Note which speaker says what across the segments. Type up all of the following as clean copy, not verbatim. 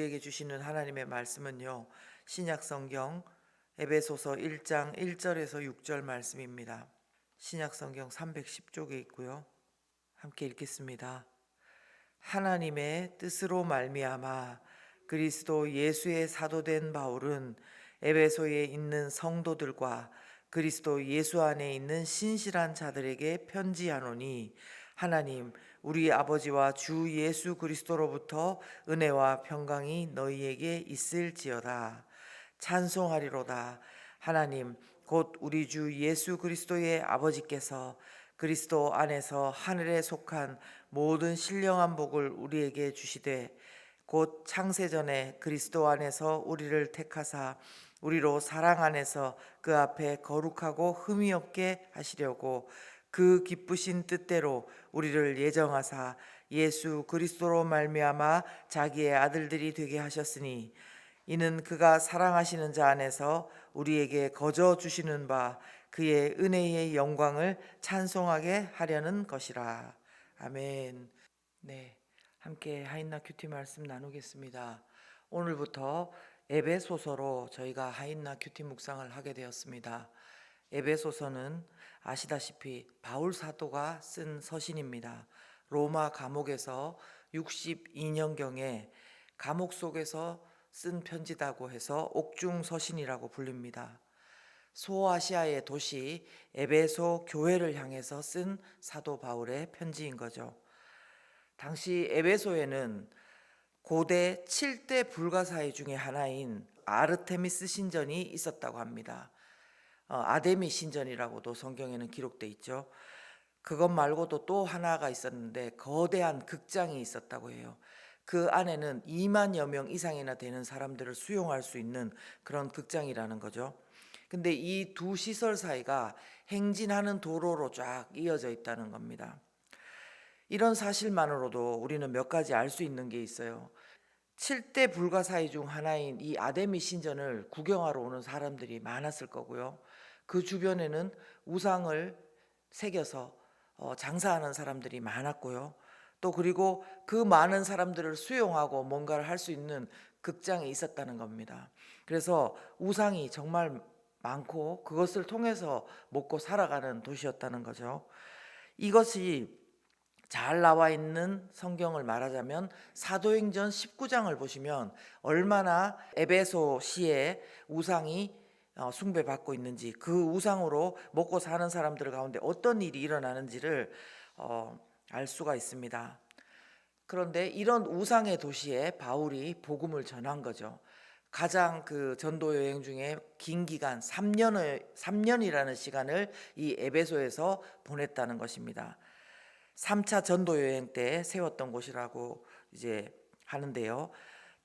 Speaker 1: 우리에게 주시는 하나님의 말씀은요, 신약성경 에베소서 1장 1절에서 6절 말씀입니다. 신약성경 310쪽에 있고요. 함께 읽겠습니다. 하나님의 뜻으로 말미암아 그리스도 예수의 사도된 바울은 에베소에 있는 성도들과 그리스도 예수 안에 있는 신실한 자들에게 편지하노니, 하나님 우리 아버지와 주 예수 그리스도로부터 은혜와 평강이 너희에게 있을지어다. 찬송하리로다. 하나님 곧 우리 주 예수 그리스도의 아버지께서 그리스도 안에서 하늘에 속한 모든 신령한 복을 우리에게 주시되, 곧 창세전에 그리스도 안에서 우리를 택하사 우리로 사랑 안에서 그 앞에 거룩하고 흠이 없게 하시려고 그 기쁘신 뜻대로 우리를 예정하사 예수 그리스도로 말미암아 자기의 아들들이 되게 하셨으니, 이는 그가 사랑하시는 자 안에서 우리에게 거저 주시는 바 그의 은혜의 영광을 찬송하게 하려는 것이라. 아멘. 네, 함께 하인나 큐티 말씀 나누겠습니다. 오늘부터 에베소서로 저희가 하인나 큐티 묵상을 하게 되었습니다. 에베소서는 아시다시피 바울 사도가 쓴 서신입니다. 로마 감옥에서 62년경에 감옥 속에서 쓴 편지다고 해서 옥중 서신이라고 불립니다. 소아시아의 도시 에베소 교회를 향해서 쓴 사도 바울의 편지인 거죠. 당시 에베소에는 고대 7대 불가사의 중에 하나인 아르테미스 신전이 있었다고 합니다. 아데미 신전이라고도 성경에는 기록돼 있죠. 그것 말고도 또 하나가 있었는데 거대한 극장이 있었다고 해요. 그 안에는 2만여 명 이상이나 되는 사람들을 수용할 수 있는 그런 극장이라는 거죠. 근데 이 두 시설 사이가 행진하는 도로로 쫙 이어져 있다는 겁니다. 이런 사실만으로도 우리는 몇 가지 알 수 있는 게 있어요. 7대 불가사의 중 하나인 이 아데미 신전을 구경하러 오는 사람들이 많았을 거고요. 그 주변에는 우상을 새겨서 장사하는 사람들이 많았고요. 또 그리고 그 많은 사람들을 수용하고 뭔가를 할 수 있는 극장이 있었다는 겁니다. 그래서 우상이 정말 많고 그것을 통해서 먹고 살아가는 도시였다는 거죠. 이것이 잘 나와 있는 성경을 말하자면 사도행전 19장을 보시면 얼마나 에베소시에 우상이 숭배받고 있는지, 그 우상으로 먹고 사는 사람들 가운데 어떤 일이 일어나는지를 알 수가 있습니다. 그런데 이런 우상의 도시에 바울이 복음을 전한 거죠. 가장 그 전도 여행 중에 긴 기간 3년이라는 시간을 이 에베소에서 보냈다는 것입니다. 3차 전도 여행 때 세웠던 곳이라고 이제 하는데요.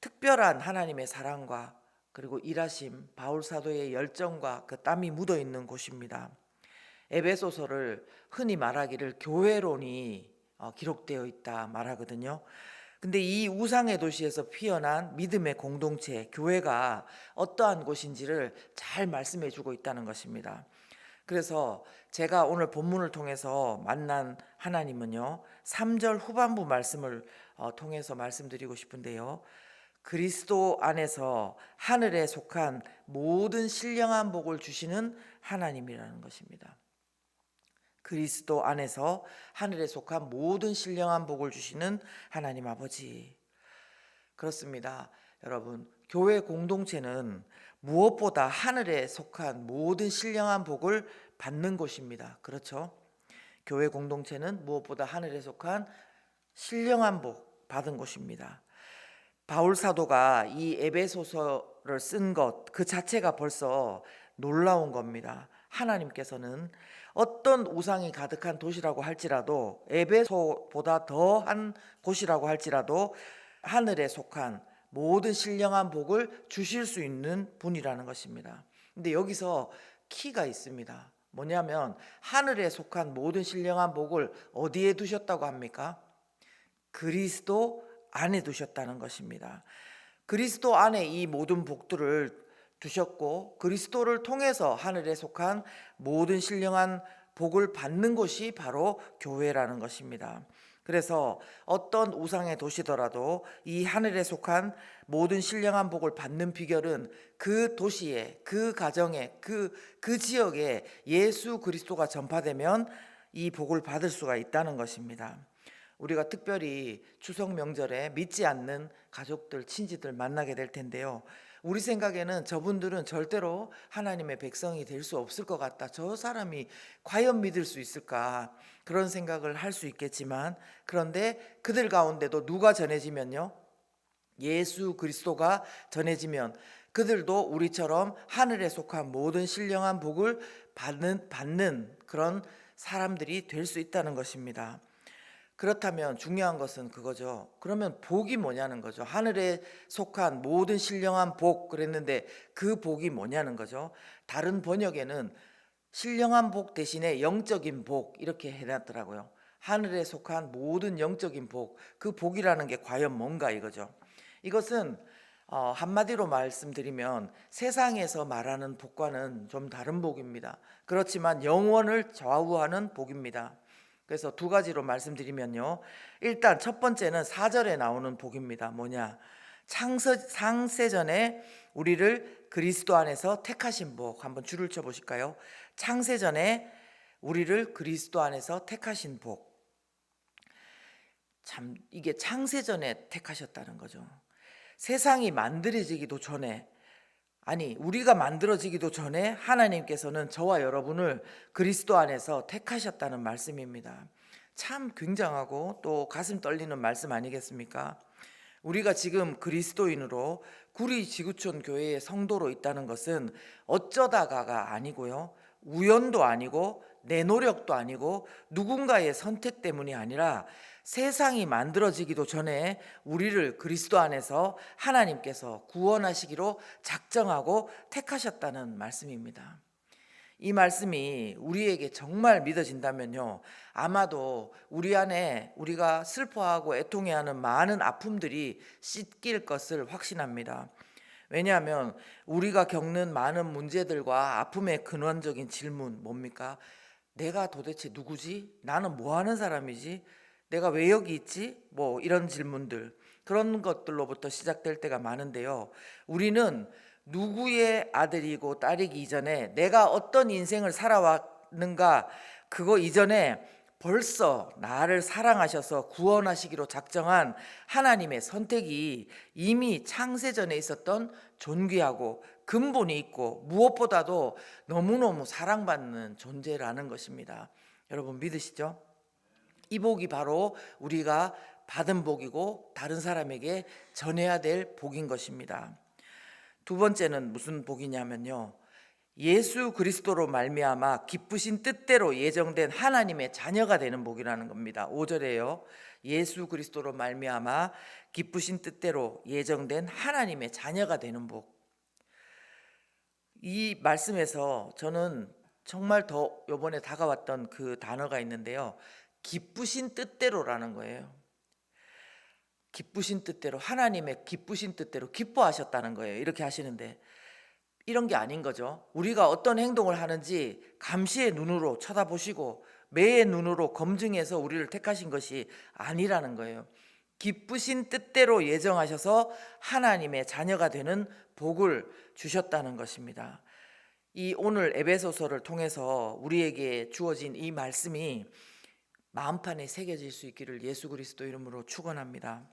Speaker 1: 특별한 하나님의 사랑과 그리고 일하심, 바울 사도의 열정과 그 땀이 묻어 있는 곳입니다. 에베소서를 흔히 말하기를 교회론이 기록되어 있다 말하거든요. 근데 이 우상의 도시에서 피어난 믿음의 공동체, 교회가 어떠한 곳인지를 잘 말씀해 주고 있다는 것입니다. 그래서 제가 오늘 본문을 통해서 만난 하나님은요, 3절 후반부 말씀을 통해서 말씀드리고 싶은데요, 그리스도 안에서 하늘에 속한 모든 신령한 복을 주시는 하나님이라는 것입니다. 그리스도 안에서 하늘에 속한 모든 신령한 복을 주시는 하나님 아버지. 그렇습니다. 여러분, 교회 공동체는 무엇보다 하늘에 속한 모든 신령한 복을 받는 곳입니다. 그렇죠? 교회 공동체는 무엇보다 하늘에 속한 신령한 복 받은 곳입니다. 바울 사도가 이 에베소서를 쓴 것 그 자체가 벌써 놀라운 겁니다. 하나님께서는 어떤 우상이 가득한 도시라고 할지라도, 에베소보다 더한 곳이라고 할지라도 하늘에 속한 모든 신령한 복을 주실 수 있는 분이라는 것입니다. 근데 여기서 키가 있습니다. 뭐냐면 하늘에 속한 모든 신령한 복을 어디에 두셨다고 합니까? 그리스도 안에 두셨다는 것입니다. 그리스도 안에 이 모든 복들을 두셨고, 그리스도를 통해서 하늘에 속한 모든 신령한 복을 받는 곳이 바로 교회라는 것입니다. 그래서 어떤 우상의 도시더라도 이 하늘에 속한 모든 신령한 복을 받는 비결은 그 도시에, 그 가정에, 그 지역에 예수 그리스도가 전파되면 이 복을 받을 수가 있다는 것입니다. 우리가 특별히 추석 명절에 믿지 않는 가족들, 친지들 만나게 될 텐데요. 우리 생각에는 저분들은 절대로 하나님의 백성이 될 수 없을 것 같다. 저 사람이 과연 믿을 수 있을까? 그런 생각을 할 수 있겠지만, 그런데 그들 가운데도 누가 전해지면요, 예수 그리스도가 전해지면 그들도 우리처럼 하늘에 속한 모든 신령한 복을 받는 그런 사람들이 될 수 있다는 것입니다. 그렇다면 중요한 것은 그거죠. 그러면 복이 뭐냐는 거죠. 하늘에 속한 모든 신령한 복 그랬는데 그 복이 뭐냐는 거죠. 다른 번역에는 신령한 복 대신에 영적인 복 이렇게 해놨더라고요. 하늘에 속한 모든 영적인 복, 그 복이라는 게 과연 뭔가 이거죠. 이것은 한마디로 말씀드리면 세상에서 말하는 복과는 좀 다른 복입니다. 그렇지만 영원을 좌우하는 복입니다. 그래서 두 가지로 말씀드리면요. 일단 첫 번째는 4절에 나오는 복입니다. 뭐냐? 창세전에 우리를 그리스도 안에서 택하신 복. 한번 줄을 쳐 보실까요? 창세전에 우리를 그리스도 안에서 택하신 복. 참 이게 창세전에 택하셨다는 거죠. 세상이 만들어지기도 전에, 아니 우리가 만들어지기도 전에 하나님께서는 저와 여러분을 그리스도 안에서 택하셨다는 말씀입니다. 참 굉장하고 또 가슴 떨리는 말씀 아니겠습니까? 우리가 지금 그리스도인으로 구리 지구촌 교회의 성도로 있다는 것은 어쩌다가가 아니고요, 우연도 아니고 내 노력도 아니고 누군가의 선택 때문이 아니라 세상이 만들어지기도 전에 우리를 그리스도 안에서 하나님께서 구원하시기로 작정하고 택하셨다는 말씀입니다. 이 말씀이 우리에게 정말 믿어진다면요, 아마도 우리 안에 우리가 슬퍼하고 애통해하는 많은 아픔들이 씻길 것을 확신합니다. 왜냐하면 우리가 겪는 많은 문제들과 아픔의 근원적인 질문 뭡니까? 내가 도대체 누구지? 나는 뭐 하는 사람이지? 내가 왜 여기 있지? 뭐 이런 질문들, 그런 것들로부터 시작될 때가 많은데요. 우리는 누구의 아들이고 딸이기 이전에 내가 어떤 인생을 살아왔는가, 그거 이전에 벌써 나를 사랑하셔서 구원하시기로 작정한 하나님의 선택이 이미 창세전에 있었던 존귀하고 근본이 있고 무엇보다도 너무너무 사랑받는 존재라는 것입니다. 여러분 믿으시죠? 이 복이 바로 우리가 받은 복이고 다른 사람에게 전해야 될 복인 것입니다. 두 번째는 무슨 복이냐면요, 예수 그리스도로 말미암아 기쁘신 뜻대로 예정된 하나님의 자녀가 되는 복이라는 겁니다. 5절에요. 예수 그리스도로 말미암아 기쁘신 뜻대로 예정된 하나님의 자녀가 되는 복. 이 말씀에서 저는 정말 더 이번에 다가왔던 그 단어가 있는데요, 기쁘신 뜻대로라는 거예요. 기쁘신 뜻대로, 하나님의 기쁘신 뜻대로 기뻐하셨다는 거예요. 이렇게 하시는데 이런 게 아닌 거죠. 우리가 어떤 행동을 하는지 감시의 눈으로 쳐다보시고 매의 눈으로 검증해서 우리를 택하신 것이 아니라는 거예요. 기쁘신 뜻대로 예정하셔서 하나님의 자녀가 되는 복을 주셨다는 것입니다. 이 오늘 에베소서를 통해서 우리에게 주어진 이 말씀이 마음판에 새겨질 수 있기를 예수 그리스도 이름으로 축원합니다.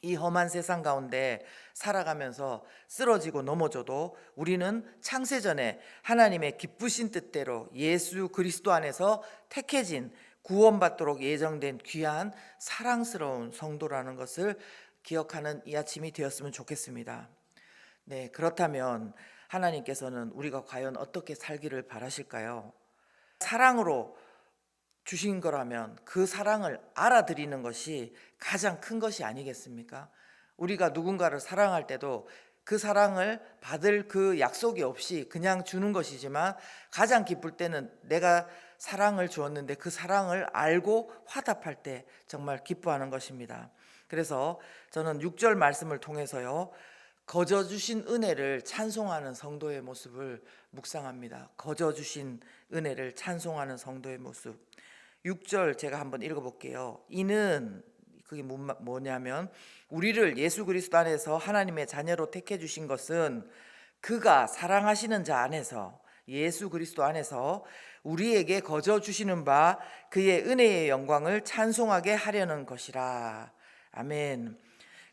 Speaker 1: 이 험한 세상 가운데 살아가면서 쓰러지고 넘어져도 우리는 창세전에 하나님의 기쁘신 뜻대로 예수 그리스도 안에서 택해진, 구원받도록 예정된 귀한 사랑스러운 성도라는 것을 기억하는 이 아침이 되었으면 좋겠습니다. 네, 그렇다면 하나님께서는 우리가 과연 어떻게 살기를 바라실까요? 사랑으로 주신 거라면 그 사랑을 알아들이는 것이 가장 큰 것이 아니겠습니까? 우리가 누군가를 사랑할 때도 그 사랑을 받을 그 약속이 없이 그냥 주는 것이지만 가장 기쁠 때는 내가 사랑을 주었는데 그 사랑을 알고 화답할 때 정말 기뻐하는 것입니다. 그래서 저는 6절 말씀을 통해서요, 거저 주신 은혜를 찬송하는 성도의 모습을 묵상합니다. 거저 주신 은혜를 찬송하는 성도의 모습. 6절 제가 한번 읽어볼게요. 이는 그게 뭐냐면 우리를 예수 그리스도 안에서 하나님의 자녀로 택해 주신 것은 그가 사랑하시는 자 안에서, 예수 그리스도 안에서 우리에게 거저 주시는 바 그의 은혜의 영광을 찬송하게 하려는 것이라. 아멘.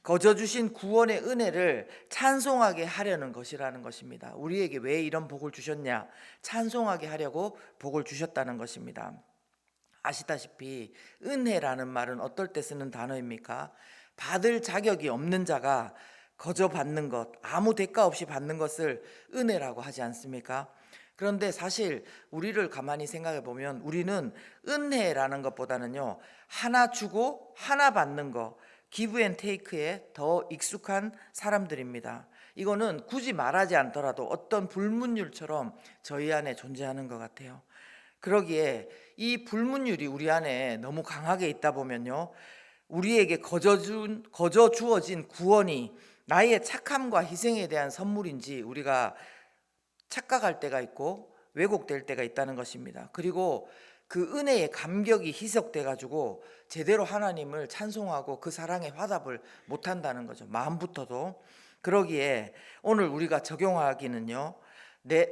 Speaker 1: 거저 주신 구원의 은혜를 찬송하게 하려는 것이라는 것입니다. 우리에게 왜 이런 복을 주셨냐? 찬송하게 하려고 복을 주셨다는 것입니다. 아시다시피 은혜라는 말은 어떨 때 쓰는 단어입니까? 받을 자격이 없는 자가 거저 받는 것, 아무 대가 없이 받는 것을 은혜라고 하지 않습니까? 그런데 사실 우리를 가만히 생각해 보면 우리는 은혜라는 것보다는요, 하나 주고 하나 받는 거, 기브 앤 테이크에 더 익숙한 사람들입니다. 이거는 굳이 말하지 않더라도 어떤 불문율처럼 저희 안에 존재하는 것 같아요. 그러기에 이 불문율이 우리 안에 너무 강하게 있다 보면요, 우리에게 거저 주어진 구원이 나의 착함과 희생에 대한 선물인지 우리가 착각할 때가 있고 왜곡될 때가 있다는 것입니다. 그리고 그 은혜의 감격이 희석돼 가지고 제대로 하나님을 찬송하고 그 사랑에 화답을 못한다는 거죠. 마음부터도. 그러기에 오늘 우리가 적용하기는요,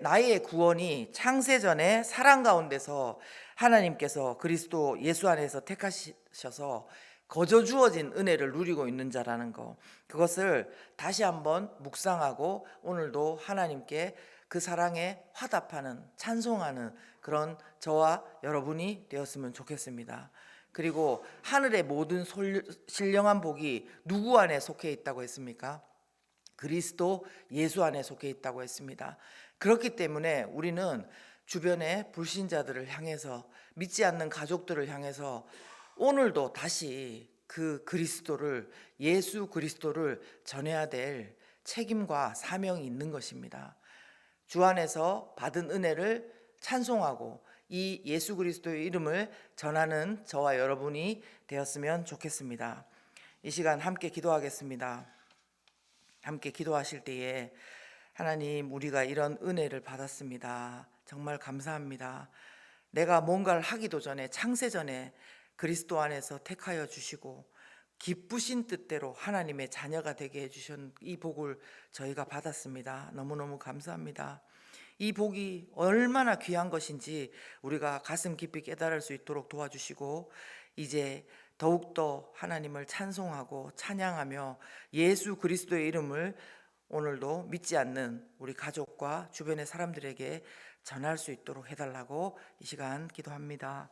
Speaker 1: 나의 구원이 창세전에 사랑 가운데서 하나님께서 그리스도 예수 안에서 택하셔서 거저 주어진 은혜를 누리고 있는 자라는 거, 그것을 다시 한번 묵상하고 오늘도 하나님께 그 사랑에 화답하는, 찬송하는 그런 저와 여러분이 되었으면 좋겠습니다. 그리고 하늘의 모든 신령한 복이 누구 안에 속해 있다고 했습니까? 그리스도 예수 안에 속해 있다고 했습니다. 그렇기 때문에 우리는 주변의 불신자들을 향해서, 믿지 않는 가족들을 향해서 오늘도 다시 그 그리스도를, 예수 그리스도를 전해야 될 책임과 사명이 있는 것입니다. 주 안에서 받은 은혜를 찬송하고 이 예수 그리스도의 이름을 전하는 저와 여러분이 되었으면 좋겠습니다. 이 시간 함께 기도하겠습니다. 함께 기도하실 때에 하나님, 우리가 이런 은혜를 받았습니다. 정말 감사합니다. 내가 뭔가를 하기도 전에, 창세전에 그리스도 안에서 택하여 주시고 기쁘신 뜻대로 하나님의 자녀가 되게 해주신 이 복을 저희가 받았습니다. 너무너무 감사합니다. 이 복이 얼마나 귀한 것인지 우리가 가슴 깊이 깨달을 수 있도록 도와주시고, 이제 더욱더 하나님을 찬송하고 찬양하며 예수 그리스도의 이름을 오늘도 믿지 않는 우리 가족과 주변의 사람들에게 전할 수 있도록 해달라고 이 시간 기도합니다.